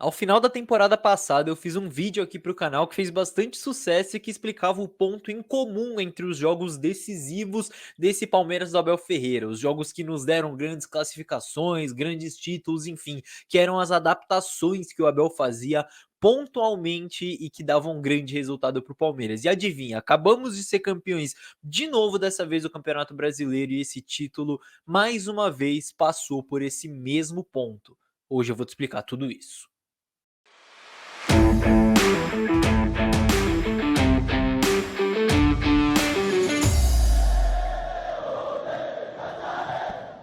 Ao final da temporada passada, eu fiz um vídeo aqui para o canal que fez bastante sucesso e que explicava o ponto em comum entre os jogos decisivos desse Palmeiras do Abel Ferreira, os jogos que nos deram grandes classificações, grandes títulos, enfim, que eram as adaptações que o Abel fazia pontualmente e que davam um grande resultado para o Palmeiras. E adivinha, acabamos de ser campeões de novo, dessa vez do Campeonato Brasileiro, e esse título mais uma vez passou por esse mesmo ponto. Hoje eu vou te explicar tudo isso.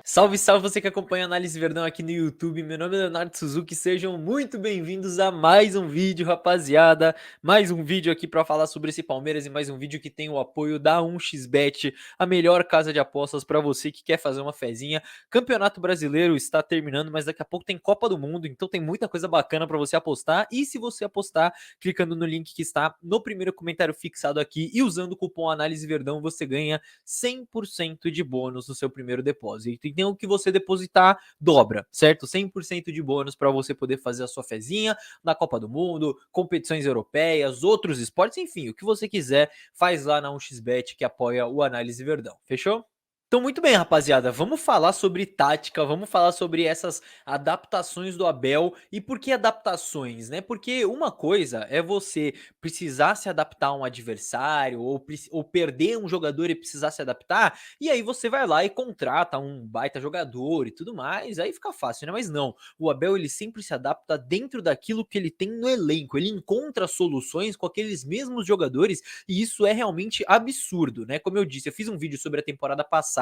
Salve, salve você que acompanha a Análise Verdão aqui no YouTube. Meu nome é Leonardo Suzuki, sejam muito bem-vindos a mais um vídeo, rapaziada. Mais um vídeo aqui para falar sobre esse Palmeiras e mais um vídeo que tem o apoio da 1xBet, a melhor casa de apostas para você que quer fazer uma fezinha. Campeonato Brasileiro está terminando, mas daqui a pouco tem Copa do Mundo, então tem muita coisa bacana para você apostar. E se você apostar, clicando no link que está no primeiro comentário fixado aqui e usando o cupom Análise Verdão, você ganha 100% de bônus no seu primeiro depósito. Então, o que você depositar dobra, certo? 100% de bônus para você poder fazer a sua fezinha na Copa do Mundo, competições europeias, outros esportes, enfim, o que você quiser, faz lá na 1xBet que apoia o Análise Verdão. Fechou? Então, muito bem, rapaziada, vamos falar sobre tática, vamos falar sobre essas adaptações do Abel. E por que adaptações, né? Porque uma coisa é você precisar se adaptar a um adversário ou perder um jogador e precisar se adaptar, e aí você vai lá e contrata um baita jogador e tudo mais, aí fica fácil, né? Mas não, o Abel ele sempre se adapta dentro daquilo que ele tem no elenco, ele encontra soluções com aqueles mesmos jogadores e isso é realmente absurdo, né? Como eu disse, eu fiz um vídeo sobre a temporada passada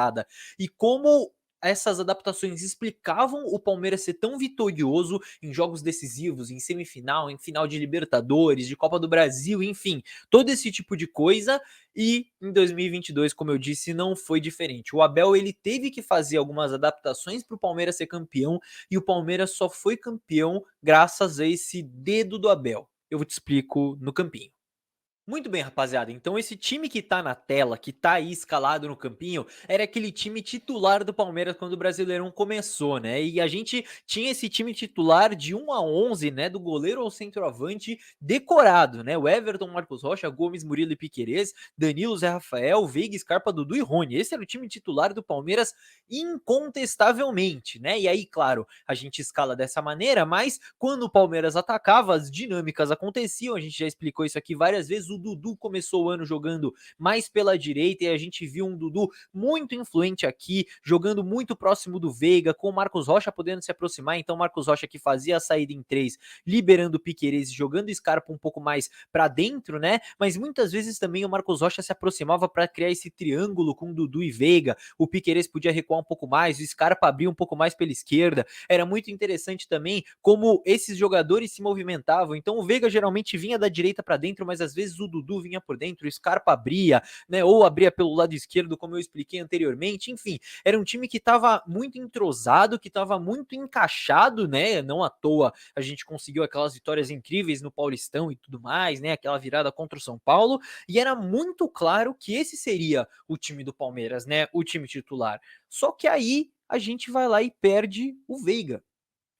e como essas adaptações explicavam o Palmeiras ser tão vitorioso em jogos decisivos, em semifinal, em final de Libertadores, de Copa do Brasil, enfim, todo esse tipo de coisa. E em 2022, como eu disse, não foi diferente. O Abel ele teve que fazer algumas adaptações para o Palmeiras ser campeão e o Palmeiras só foi campeão graças a esse dedo do Abel. Eu te explico no campinho. Muito bem, rapaziada. Então esse time que tá na tela, que tá aí escalado no campinho, era aquele time titular do Palmeiras quando o Brasileirão começou, né? E a gente tinha esse time titular de 1 a 11, né, do goleiro ao centroavante decorado, né? O Everton, Marcos Rocha, Gomes, Murilo e Piquerez, Danilo, Zé Rafael, Veiga, Scarpa, Dudu e Rony. Esse era o time titular do Palmeiras incontestavelmente, né? E aí, claro, a gente escala dessa maneira, mas quando o Palmeiras atacava, as dinâmicas aconteciam, a gente já explicou isso aqui várias vezes. O Dudu começou o ano jogando mais pela direita e a gente viu um Dudu muito influente aqui, jogando muito próximo do Veiga, com o Marcos Rocha podendo se aproximar. Então, Marcos Rocha que fazia a saída em 3, liberando o Piquerez, jogando o Scarpa um pouco mais para dentro, né? Mas muitas vezes também o Marcos Rocha se aproximava para criar esse triângulo com Dudu e Veiga. O Piquerez podia recuar um pouco mais, o Scarpa abria um pouco mais pela esquerda. Era muito interessante também como esses jogadores se movimentavam. Então, o Veiga geralmente vinha da direita para dentro, mas às vezes o Dudu vinha por dentro, o Scarpa abria, né? Ou abria pelo lado esquerdo, como eu expliquei anteriormente. Enfim, era um time que estava muito entrosado, que estava muito encaixado, né? Não à toa a gente conseguiu aquelas vitórias incríveis no Paulistão e tudo mais, né? Aquela virada contra o São Paulo, e era muito claro que esse seria o time do Palmeiras, né? O time titular. Só que aí a gente vai lá e perde o Veiga.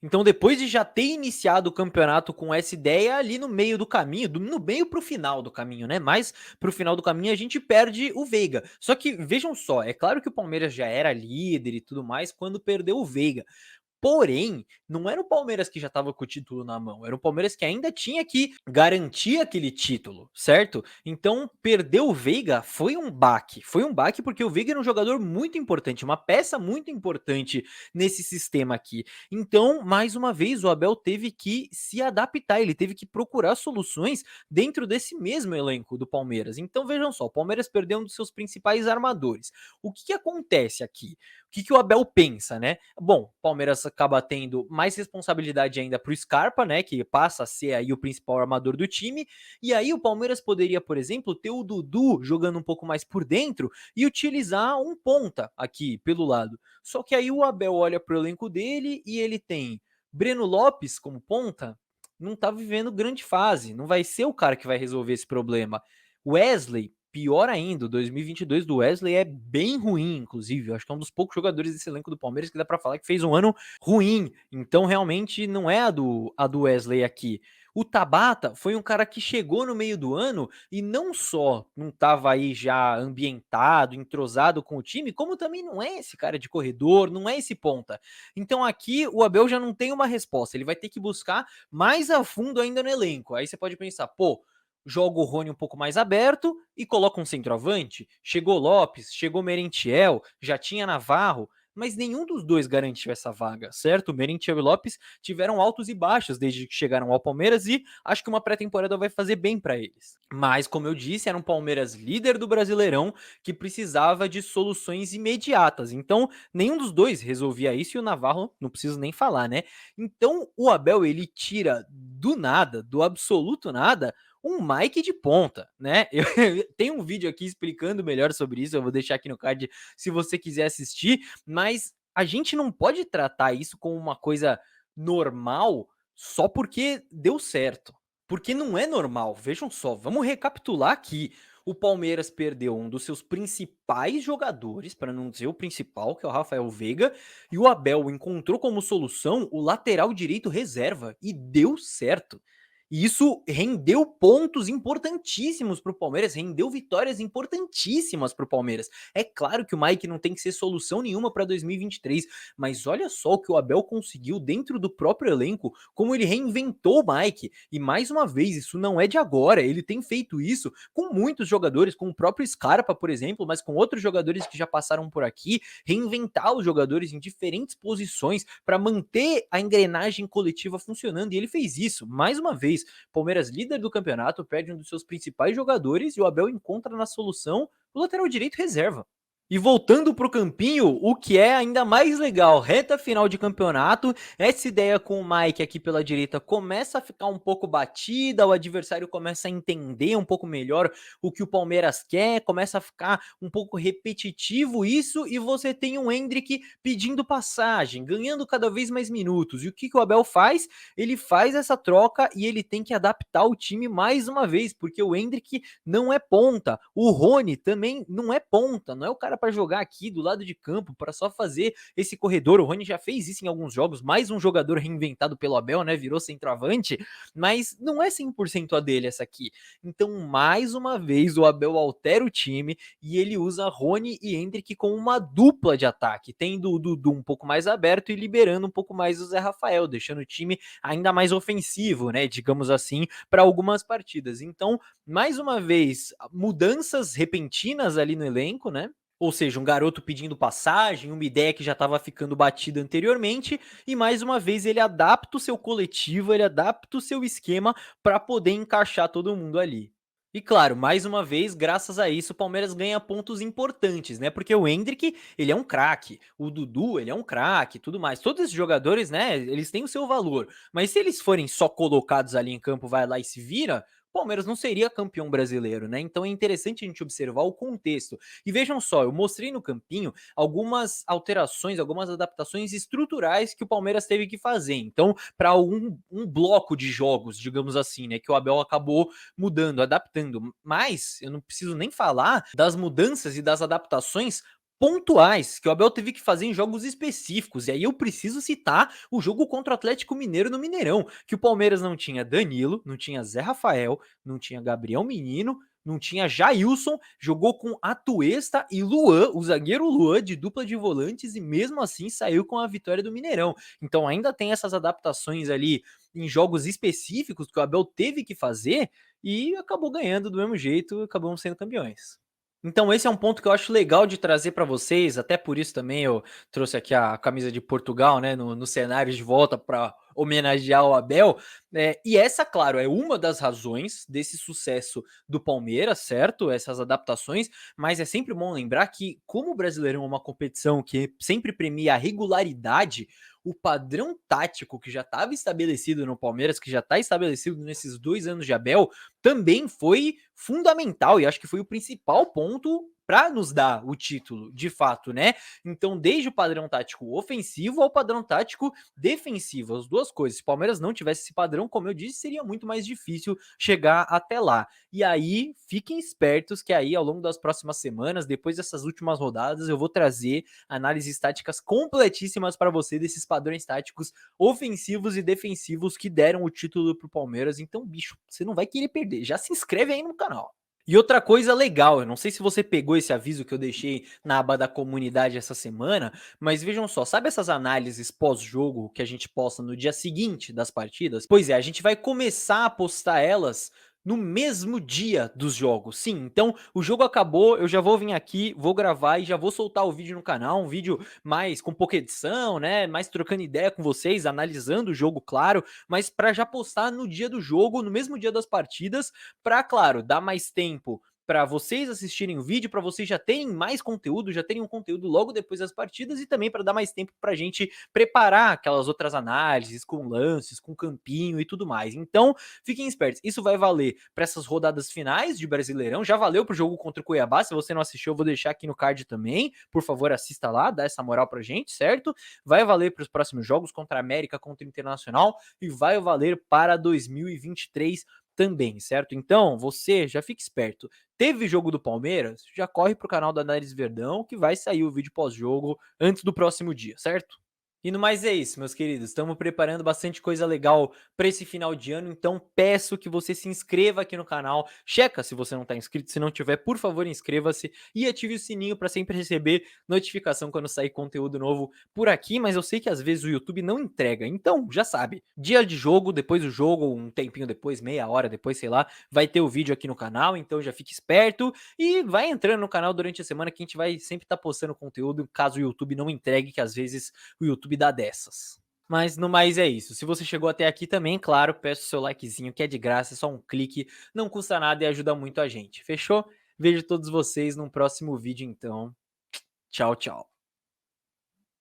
Então, depois de já ter iniciado o campeonato com essa ideia, ali no meio do caminho, no meio pro final do caminho, né? Mas pro final do caminho a gente perde o Veiga. Só que vejam só, é claro que o Palmeiras já era líder e tudo mais quando perdeu o Veiga. Porém, não era o Palmeiras que já estava com o título na mão, era o Palmeiras que ainda tinha que garantir aquele título, certo? Então, perder o Veiga foi um baque porque o Veiga era um jogador muito importante, uma peça muito importante nesse sistema aqui. Então, mais uma vez, o Abel teve que se adaptar, ele teve que procurar soluções dentro desse mesmo elenco do Palmeiras. Então, vejam só, o Palmeiras perdeu um dos seus principais armadores. O que acontece aqui? O que o Abel pensa, né? Bom, o Palmeiras acaba tendo mais responsabilidade ainda pro Scarpa, né? Que passa a ser aí o principal armador do time. E aí o Palmeiras poderia, por exemplo, ter o Dudu jogando um pouco mais por dentro e utilizar um ponta aqui pelo lado. Só que aí o Abel olha pro elenco dele e ele tem Breno Lopes como ponta, não tá vivendo grande fase, não vai ser o cara que vai resolver esse problema. Wesley pior ainda, o 2022 do Wesley é bem ruim, inclusive. Eu acho que é um dos poucos jogadores desse elenco do Palmeiras que dá pra falar que fez um ano ruim. Então, realmente, não é a do Wesley aqui. O Tabata foi um cara que chegou no meio do ano e não só não estava aí já ambientado, entrosado com o time, como também não é esse cara de corredor, não é esse ponta. Então aqui o Abel já não tem uma resposta, ele vai ter que buscar mais a fundo ainda no elenco. Aí você pode pensar, pô, joga o Rony um pouco mais aberto e coloca um centroavante. Chegou Lopes, chegou Merentiel, já tinha Navarro, mas nenhum dos dois garantiu essa vaga, certo? Merentiel e Lopes tiveram altos e baixos desde que chegaram ao Palmeiras e acho que uma pré-temporada vai fazer bem para eles. Mas, como eu disse, era um Palmeiras líder do Brasileirão que precisava de soluções imediatas. Então, nenhum dos dois resolvia isso e o Navarro, não preciso nem falar, né? Então, o Abel ele tira do nada, do absoluto nada, um Mike de ponta, né? Eu tenho um vídeo aqui explicando melhor sobre isso, eu vou deixar aqui no card se você quiser assistir, mas a gente não pode tratar isso como uma coisa normal só porque deu certo. Porque não é normal. Vejam só, vamos recapitular aqui. O Palmeiras perdeu um dos seus principais jogadores, para não dizer o principal, que é o Rafael Veiga, e o Abel encontrou como solução o lateral direito reserva e deu certo. E isso rendeu pontos importantíssimos para o Palmeiras, rendeu vitórias importantíssimas para o Palmeiras. É claro que o Mike não tem que ser solução nenhuma para 2023, mas olha só o que o Abel conseguiu dentro do próprio elenco, como ele reinventou o Mike. E mais uma vez, isso não é de agora, ele tem feito isso com muitos jogadores, com o próprio Scarpa, por exemplo, mas com outros jogadores que já passaram por aqui, reinventar os jogadores em diferentes posições para manter a engrenagem coletiva funcionando. E ele fez isso, mais uma vez. Palmeiras, líder do campeonato, perde um dos seus principais jogadores e o Abel encontra na solução o lateral direito reserva. E voltando para o campinho, o que é ainda mais legal, reta final de campeonato, essa ideia com o Mike aqui pela direita começa a ficar um pouco batida, o adversário começa a entender um pouco melhor o que o Palmeiras quer, começa a ficar um pouco repetitivo isso, e você tem um Endrick pedindo passagem, ganhando cada vez mais minutos. E o que o Abel faz? Ele faz essa troca e ele tem que adaptar o time mais uma vez, porque o Endrick não é ponta, o Rony também não é ponta, não é o cara para jogar aqui do lado de campo, para só fazer esse corredor. O Rony já fez isso em alguns jogos, mais um jogador reinventado pelo Abel, né? Virou centroavante, mas não é 100% a dele essa aqui. Então, mais uma vez, o Abel altera o time e ele usa Rony e Endrick como uma dupla de ataque, tendo o Dudu um pouco mais aberto e liberando um pouco mais o Zé Rafael, deixando o time ainda mais ofensivo, né? Digamos assim, para algumas partidas. Então, mais uma vez, mudanças repentinas ali no elenco, né? Ou seja, um garoto pedindo passagem, uma ideia que já estava ficando batida anteriormente, e mais uma vez ele adapta o seu coletivo, ele adapta o seu esquema para poder encaixar todo mundo ali. E claro, mais uma vez, graças a isso, o Palmeiras ganha pontos importantes, né? Porque o Endrick, ele é um craque, o Dudu, ele é um craque, tudo mais. Todos esses jogadores, né, eles têm o seu valor. Mas se eles forem só colocados ali em campo, vai lá e se vira, o Palmeiras não seria campeão brasileiro, né? Então é interessante a gente observar o contexto. E vejam só, eu mostrei no campinho algumas alterações, algumas adaptações estruturais que o Palmeiras teve que fazer. Então, para um bloco de jogos, digamos assim, né, que o Abel acabou mudando, adaptando. Mas eu não preciso nem falar das mudanças e das adaptações pontuais que o Abel teve que fazer em jogos específicos. E aí eu preciso citar o jogo contra o Atlético Mineiro no Mineirão, que o Palmeiras não tinha Danilo, não tinha Zé Rafael, não tinha Gabriel Menino, não tinha Jailson, jogou com Atuesta e Luan, o zagueiro Luan de dupla de volantes, e mesmo assim saiu com a vitória do Mineirão. Então ainda tem essas adaptações ali em jogos específicos que o Abel teve que fazer e acabou ganhando do mesmo jeito, acabamos sendo campeões. Então esse é um ponto que eu acho legal de trazer para vocês, até por isso também eu trouxe aqui a camisa de Portugal, né, no cenário de volta para homenagear o Abel, e essa, claro, é uma das razões desse sucesso do Palmeiras, certo? Essas adaptações, mas é sempre bom lembrar que, como o Brasileirão é uma competição que sempre premia a regularidade, o padrão tático que já estava estabelecido no Palmeiras, que já está estabelecido nesses 2 anos de Abel, também foi fundamental e acho que foi o principal ponto para nos dar o título, de fato, né? Então, desde o padrão tático ofensivo ao padrão tático defensivo, as duas coisas. Se o Palmeiras não tivesse esse padrão, como eu disse, seria muito mais difícil chegar até lá. E aí, fiquem espertos que aí, ao longo das próximas semanas, depois dessas últimas rodadas, eu vou trazer análises táticas completíssimas para você desses padrões táticos ofensivos e defensivos que deram o título pro Palmeiras. Então, bicho, você não vai querer perder. Já se inscreve aí no canal. E outra coisa legal, eu não sei se você pegou esse aviso que eu deixei na aba da comunidade essa semana, mas vejam só, sabe essas análises pós-jogo que a gente posta no dia seguinte das partidas? Pois é, a gente vai começar a postar elas no mesmo dia dos jogos. Sim, então o jogo acabou, eu já vou vir aqui, vou gravar e já vou soltar o vídeo no canal, um vídeo mais com pouca edição, né, mais trocando ideia com vocês, analisando o jogo, claro, mas para já postar no dia do jogo, no mesmo dia das partidas, para, claro, dar mais tempo para vocês assistirem o vídeo, para vocês já terem mais conteúdo, já terem um conteúdo logo depois das partidas e também para dar mais tempo para a gente preparar aquelas outras análises com lances, com campinho e tudo mais. Então, fiquem espertos. Isso vai valer para essas rodadas finais de Brasileirão, já valeu para o jogo contra o Cuiabá. Se você não assistiu, eu vou deixar aqui no card também. Por favor, assista lá, dá essa moral pra gente, certo? Vai valer para os próximos jogos contra a América, contra o Internacional e vai valer para 2023 também, certo? Então, você já fica esperto. Teve jogo do Palmeiras? Já corre pro canal da Análise Verdão que vai sair o vídeo pós-jogo antes do próximo dia, certo? E no mais é isso, meus queridos. Estamos preparando bastante coisa legal para esse final de ano, então peço que você se inscreva aqui no canal. Checa se você não está inscrito, se não tiver, por favor, inscreva-se e ative o sininho para sempre receber notificação quando sair conteúdo novo por aqui, mas eu sei que às vezes o YouTube não entrega. Então, já sabe, dia de jogo, depois do jogo, um tempinho depois, meia hora depois, sei lá, vai ter o vídeo aqui no canal, então já fique esperto e vai entrando no canal durante a semana que a gente vai sempre estar postando conteúdo, caso o YouTube não entregue, que às vezes o YouTube dá dessas. Mas no mais é isso. Se você chegou até aqui também, claro, peço o seu likezinho que é de graça, é só um clique, não custa nada e ajuda muito a gente. Fechou? Vejo todos vocês num próximo vídeo então. Tchau, tchau.